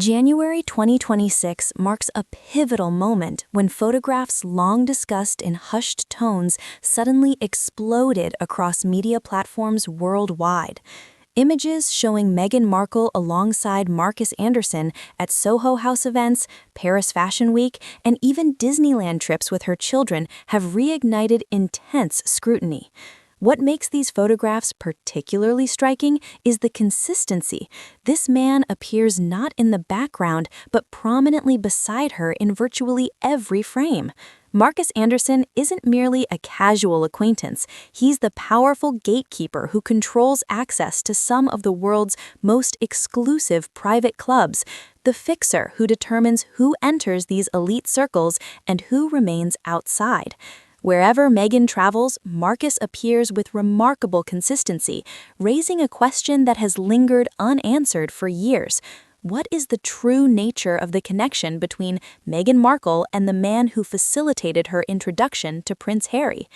January 2026 marks a pivotal moment when photographs long discussed in hushed tones suddenly exploded across media platforms worldwide. Images showing Meghan Markle alongside Marcus Anderson at Soho House events, Paris Fashion Week, and even Disneyland trips with her children have reignited intense scrutiny. What makes these photographs particularly striking is the consistency. This man appears not in the background, but prominently beside her in virtually every frame. Marcus Anderson isn't merely a casual acquaintance. He's the powerful gatekeeper who controls access to some of the world's most exclusive private clubs, the fixer who determines who enters these elite circles and who remains outside. Wherever Meghan travels, Marcus appears with remarkable consistency, raising a question that has lingered unanswered for years. What is the true nature of the connection between Meghan Markle and the man who facilitated her introduction to Prince Harry?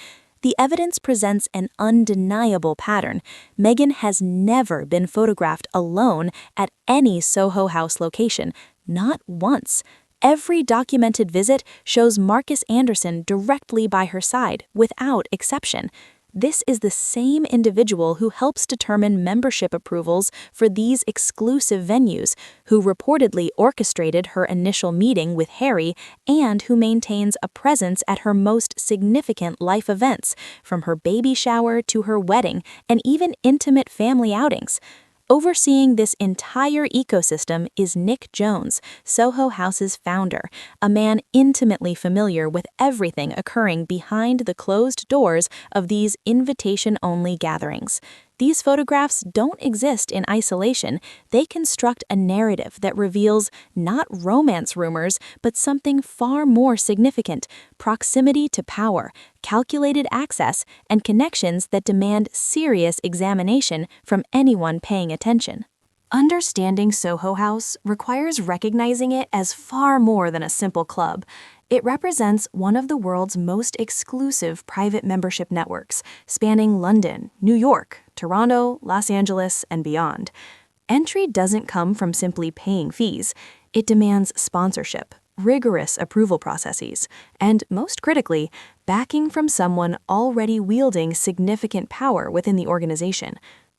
The evidence presents an undeniable pattern. Meghan has never been photographed alone at any Soho House location, not once. Every documented visit shows Marcus Anderson directly by her side, without exception. This is the same individual who helps determine membership approvals for these exclusive venues, who reportedly orchestrated her initial meeting with Harry, and who maintains a presence at her most significant life events, from her baby shower to her wedding, and even intimate family outings. Overseeing this entire ecosystem is Nick Jones, Soho House's founder, a man intimately familiar with everything occurring behind the closed doors of these invitation-only gatherings. These photographs don't exist in isolation. They construct a narrative that reveals not romance rumors, but something far more significant: proximity to power, calculated access, and connections that demand serious examination from anyone paying attention. Understanding Soho House requires recognizing it as far more than a simple club. It represents one of the world's most exclusive private membership networks, spanning London, New York, Toronto, Los Angeles, and beyond. Entry doesn't come from simply paying fees. It demands sponsorship, rigorous approval processes, and, most critically, backing from someone already wielding significant power within the organization.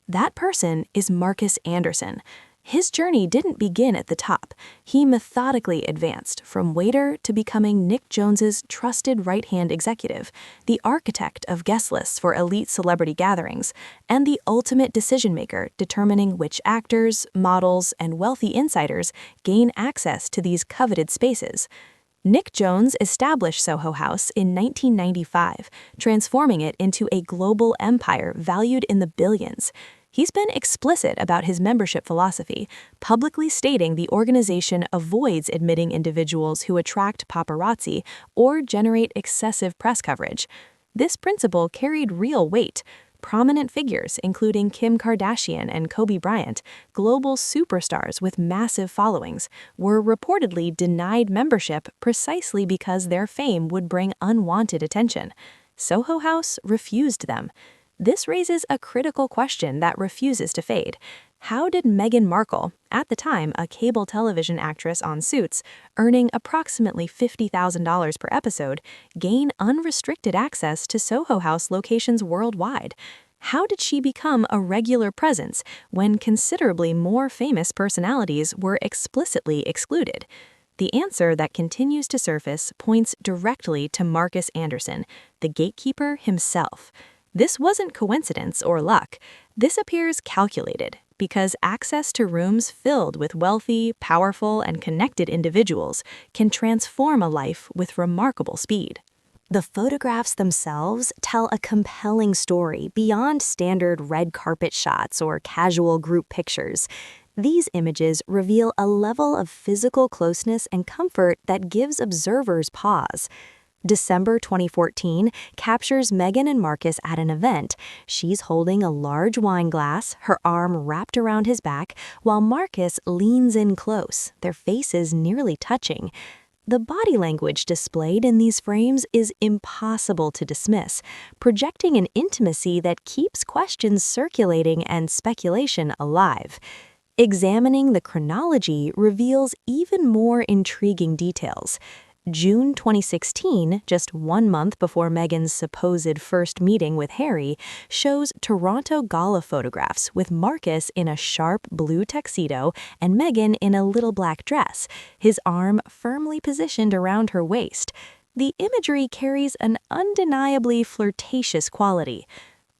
That person is Marcus Anderson. His journey didn't begin at the top. He methodically advanced from waiter to becoming Nick Jones's trusted right-hand executive, the architect of guest lists for elite celebrity gatherings, and the ultimate decision-maker determining which actors, models, and wealthy insiders gain access to these coveted spaces. Nick Jones established Soho House in 1995, transforming it into a global empire valued in the billions. He's been explicit about his membership philosophy, publicly stating the organization avoids admitting individuals who attract paparazzi or generate excessive press coverage. This principle carried real weight. Prominent figures, including Kim Kardashian and Kobe Bryant, global superstars with massive followings, were reportedly denied membership precisely because their fame would bring unwanted attention. Soho House refused them. This raises a critical question that refuses to fade. How did Meghan Markle, at the time a cable television actress on Suits, earning approximately $50,000 per episode, gain unrestricted access to Soho House locations worldwide? How did she become a regular presence when considerably more famous personalities were explicitly excluded? The answer that continues to surface points directly to Marcus Anderson, the gatekeeper himself. This wasn't coincidence or luck. This appears calculated, because access to rooms filled with wealthy, powerful, and connected individuals can transform a life with remarkable speed. The photographs themselves tell a compelling story beyond standard red carpet shots or casual group pictures. These images reveal a level of physical closeness and comfort that gives observers pause. December 2014 captures Meghan and Marcus at an event. She's holding a large wine glass, her arm wrapped around his back, while Marcus leans in close, their faces nearly touching. The body language displayed in these frames is impossible to dismiss, projecting an intimacy that keeps questions circulating and speculation alive. Examining the chronology reveals even more intriguing details. June 2016, just 1 month before Meghan's supposed first meeting with Harry, shows Toronto gala photographs with Marcus in a sharp blue tuxedo and Meghan in a little black dress, his arm firmly positioned around her waist. The imagery carries an undeniably flirtatious quality.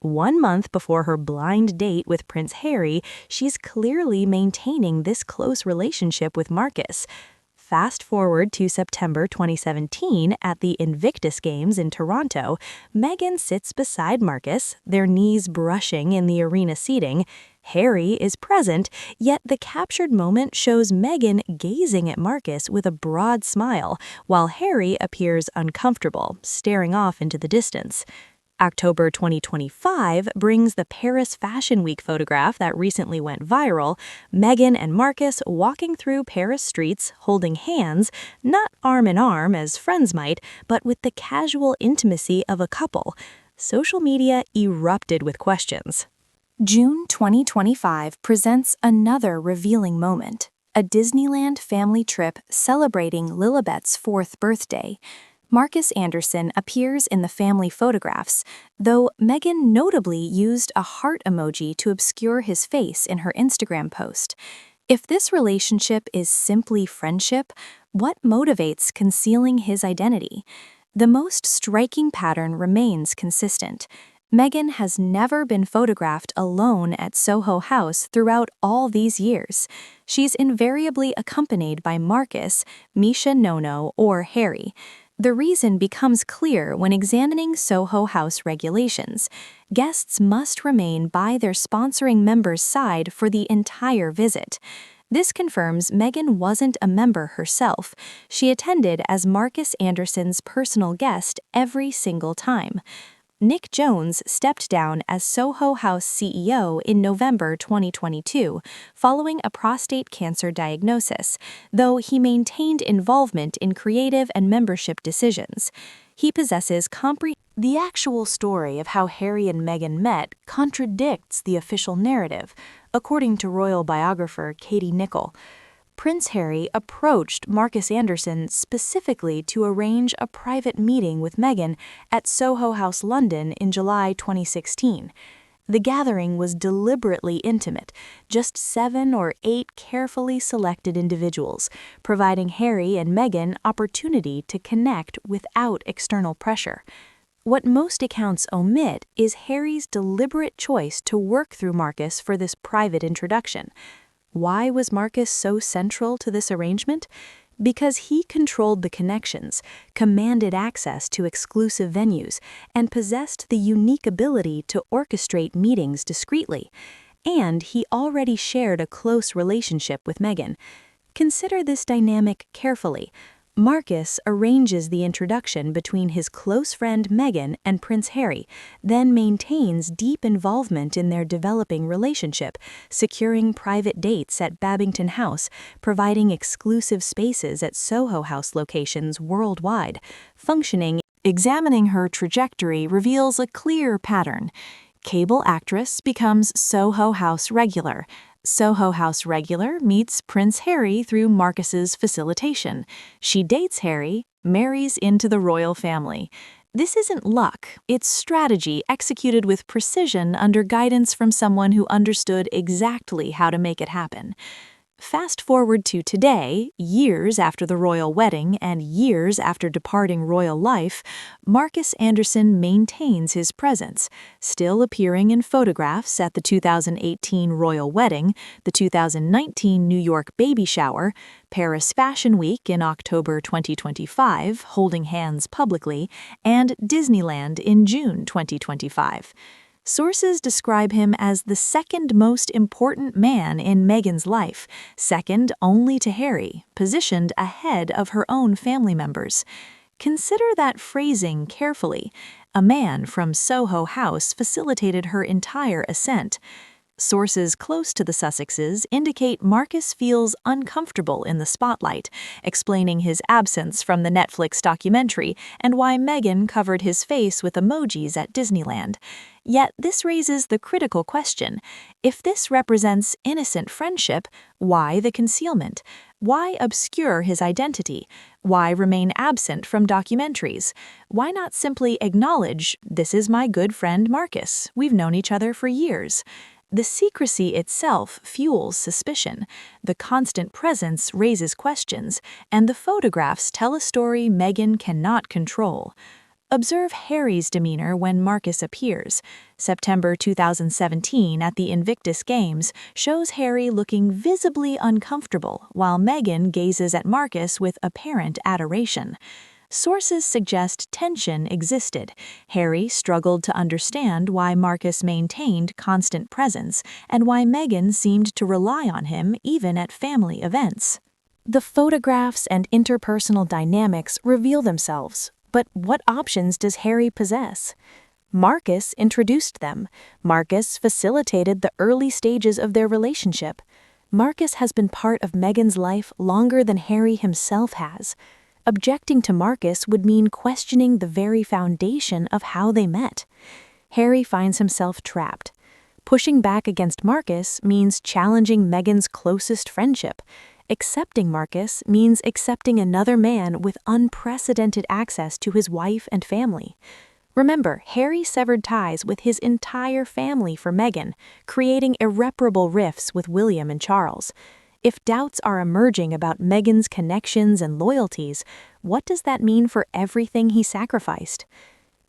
1 month before her blind date with Prince Harry, she's clearly maintaining this close relationship with Marcus. Fast forward to September 2017 at the Invictus Games in Toronto, Meghan sits beside Marcus, their knees brushing in the arena seating. Harry is present, yet the captured moment shows Meghan gazing at Marcus with a broad smile, while Harry appears uncomfortable, staring off into the distance. October 2025 brings the Paris Fashion Week photograph that recently went viral, Meghan and Marcus walking through Paris streets holding hands, not arm in arm as friends might, but with the casual intimacy of a couple. Social media erupted with questions. June 2025 presents another revealing moment, a Disneyland family trip celebrating Lilibet's 4th birthday. Marcus Anderson appears in the family photographs, though Meghan notably used a heart emoji to obscure his face in her Instagram post. If this relationship is simply friendship, what motivates concealing his identity? The most striking pattern remains consistent. Meghan has never been photographed alone at Soho House throughout all these years. She's invariably accompanied by Marcus, Misha Nono, or Harry. The reason becomes clear when examining Soho House regulations. Guests must remain by their sponsoring member's side for the entire visit. This confirms Meghan wasn't a member herself. She attended as Marcus Anderson's personal guest every single time. Nick Jones stepped down as Soho House CEO in November 2022, following a prostate cancer diagnosis, though he maintained involvement in creative and membership decisions. He possesses The actual story of how Harry and Meghan met contradicts the official narrative, according to royal biographer Katie Nicholl. Prince Harry approached Marcus Anderson specifically to arrange a private meeting with Meghan at Soho House, London in July 2016. The gathering was deliberately intimate, just 7 or 8 carefully selected individuals, providing Harry and Meghan opportunity to connect without external pressure. What most accounts omit is Harry's deliberate choice to work through Marcus for this private introduction. Why was Marcus so central to this arrangement? Because he controlled the connections, commanded access to exclusive venues, and possessed the unique ability to orchestrate meetings discreetly. And he already shared a close relationship with Meghan. Consider this dynamic carefully. Marcus arranges the introduction between his close friend Meghan and Prince Harry, then maintains deep involvement in their developing relationship, securing private dates at Babington House, providing exclusive spaces at Soho House locations worldwide, functioning. Examining her trajectory reveals a clear pattern. Cable actress becomes Soho House regular. Soho House regular meets Prince Harry through Marcus's facilitation. She dates Harry, marries into the royal family. This isn't luck, it's strategy executed with precision under guidance from someone who understood exactly how to make it happen. Fast forward to today, years after the royal wedding and years after departing royal life, Marcus Anderson maintains his presence, still appearing in photographs at the 2018 royal wedding, the 2019 New York baby shower, Paris Fashion Week in October 2025, holding hands publicly, and Disneyland in June 2025. Sources describe him as the second most important man in Meghan's life, second only to Harry, positioned ahead of her own family members. Consider that phrasing carefully. A man from Soho House facilitated her entire ascent. Sources close to the Sussexes indicate Marcus feels uncomfortable in the spotlight, explaining his absence from the Netflix documentary and why Meghan covered his face with emojis at Disneyland. Yet this raises the critical question: if this represents innocent friendship, why the concealment? Why obscure his identity? Why remain absent from documentaries? Why not simply acknowledge, "This is my good friend Marcus. We've known each other for years"? The secrecy itself fuels suspicion, the constant presence raises questions, and the photographs tell a story Meghan cannot control. Observe Harry's demeanor when Marcus appears. September 2017 at the Invictus Games shows Harry looking visibly uncomfortable while Meghan gazes at Marcus with apparent adoration. Sources suggest tension existed. Harry struggled to understand why Marcus maintained constant presence and why Meghan seemed to rely on him even at family events. The photographs and interpersonal dynamics reveal themselves. But what options does Harry possess? Marcus introduced them. Marcus facilitated the early stages of their relationship. Marcus has been part of Meghan's life longer than Harry himself has. Objecting to Marcus would mean questioning the very foundation of how they met. Harry finds himself trapped. Pushing back against Marcus means challenging Meghan's closest friendship. Accepting Marcus means accepting another man with unprecedented access to his wife and family. Remember, Harry severed ties with his entire family for Meghan, creating irreparable rifts with William and Charles. If doubts are emerging about Meghan's connections and loyalties, what does that mean for everything he sacrificed?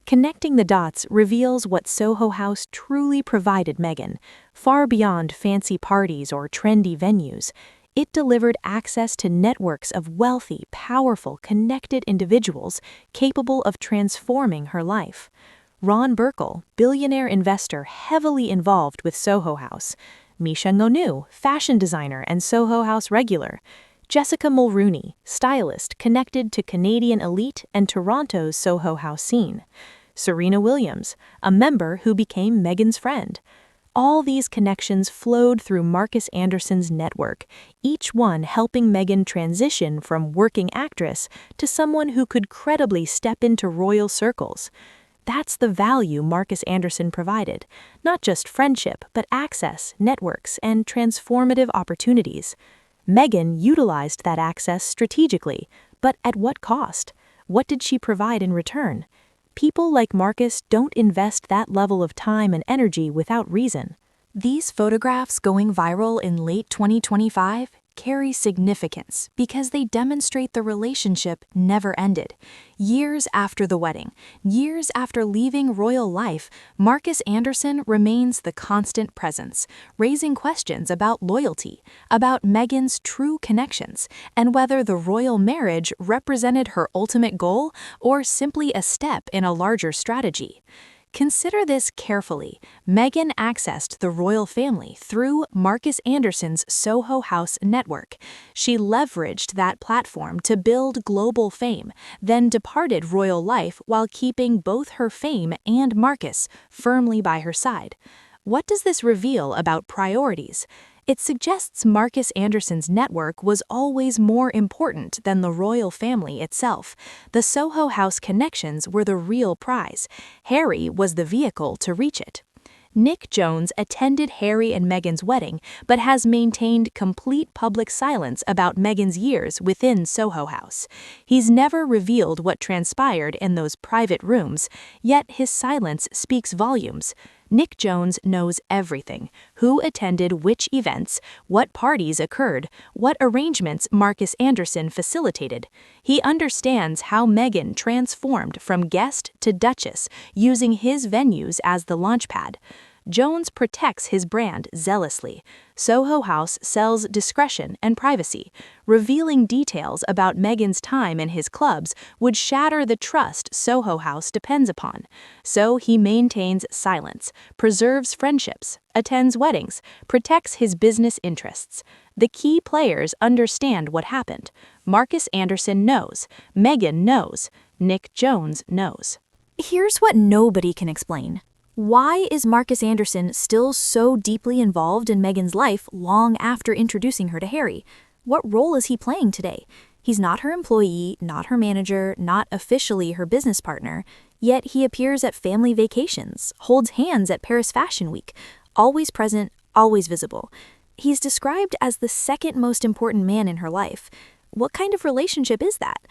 Connecting the dots reveals what Soho House truly provided Meghan, far beyond fancy parties or trendy venues. It delivered access to networks of wealthy, powerful, connected individuals capable of transforming her life. Ron Burkle, billionaire investor heavily involved with Soho House. Misha Ngonu, fashion designer and Soho House regular. Jessica Mulrooney, stylist connected to Canadian elite and Toronto's Soho House scene. Serena Williams, a member who became Meghan's friend. All these connections flowed through Marcus Anderson's network, each one helping Meghan transition from working actress to someone who could credibly step into royal circles. That's the value Marcus Anderson provided, not just friendship, but access, networks, and transformative opportunities. Meghan utilized that access strategically, but at what cost? What did she provide in return? People like Marcus don't invest that level of time and energy without reason. These photographs going viral in late 2025 carry significance because they demonstrate the relationship never ended. Years after the wedding, years after leaving royal life, Marcus Anderson remains the constant presence, raising questions about loyalty, about Meghan's true connections, and whether the royal marriage represented her ultimate goal or simply a step in a larger strategy. Consider this carefully. Meghan accessed the royal family through Marcus Anderson's Soho House network. She leveraged that platform to build global fame, then departed royal life while keeping both her fame and Marcus firmly by her side. What does this reveal about priorities? It suggests Marcus Anderson's network was always more important than the royal family itself. The Soho House connections were the real prize. Harry was the vehicle to reach it. Nick Jonas attended Harry and Meghan's wedding, but has maintained complete public silence about Meghan's years within Soho House. He's never revealed what transpired in those private rooms, yet his silence speaks volumes. Nick Jonas knows everything: who attended which events, what parties occurred, what arrangements Marcus Anderson facilitated. He understands how Meghan transformed from guest to duchess, using his venues as the launchpad. Jones protects his brand zealously. Soho House sells discretion and privacy. Revealing details about Meghan's time in his clubs would shatter the trust Soho House depends upon. So he maintains silence, preserves friendships, attends weddings, protects his business interests. The key players understand what happened. Marcus Anderson knows. Meghan knows. Nick Jonas knows. Here's what nobody can explain. Why is Marcus Anderson still so deeply involved in Meghan's life long after introducing her to Harry? What role is he playing today? He's not her employee, not her manager, not officially her business partner, yet he appears at family vacations, holds hands at Paris Fashion Week, always present, always visible. He's described as the second most important man in her life. What kind of relationship is that?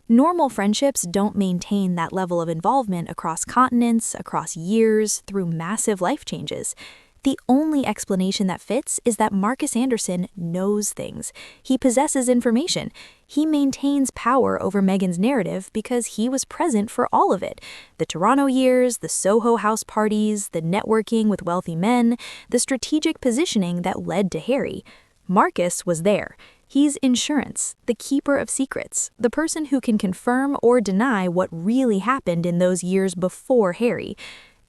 Normal friendships don't maintain that level of involvement across continents, across years, through massive life changes. The only explanation that fits is that Marcus Anderson knows things. He possesses information. He maintains power over Meghan's narrative because he was present for all of it. The Toronto years, the Soho House parties, the networking with wealthy men, the strategic positioning that led to Harry. Marcus was there. He's insurance, the keeper of secrets, the person who can confirm or deny what really happened in those years before Harry.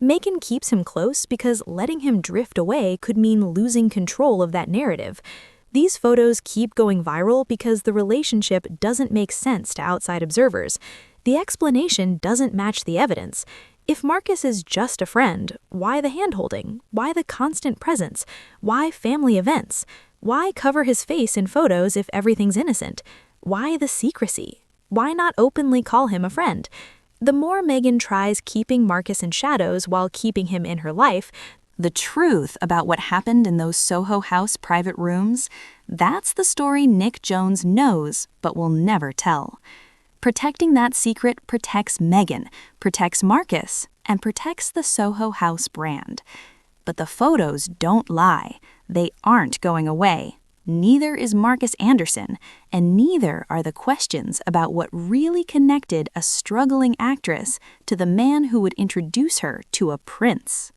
Meghan keeps him close because letting him drift away could mean losing control of that narrative. These photos keep going viral because the relationship doesn't make sense to outside observers. The explanation doesn't match the evidence. If Marcus is just a friend, why the hand-holding? Why the constant presence? Why family events? Why cover his face in photos if everything's innocent? Why the secrecy? Why not openly call him a friend? The more Meghan tries keeping Marcus in shadows while keeping him in her life, the truth about what happened in those Soho House private rooms, that's the story Nick Jones knows but will never tell. Protecting that secret protects Meghan, protects Marcus, and protects the Soho House brand. But the photos don't lie. They aren't going away. Neither is Marcus Anderson, and neither are the questions about what really connected a struggling actress to the man who would introduce her to a prince.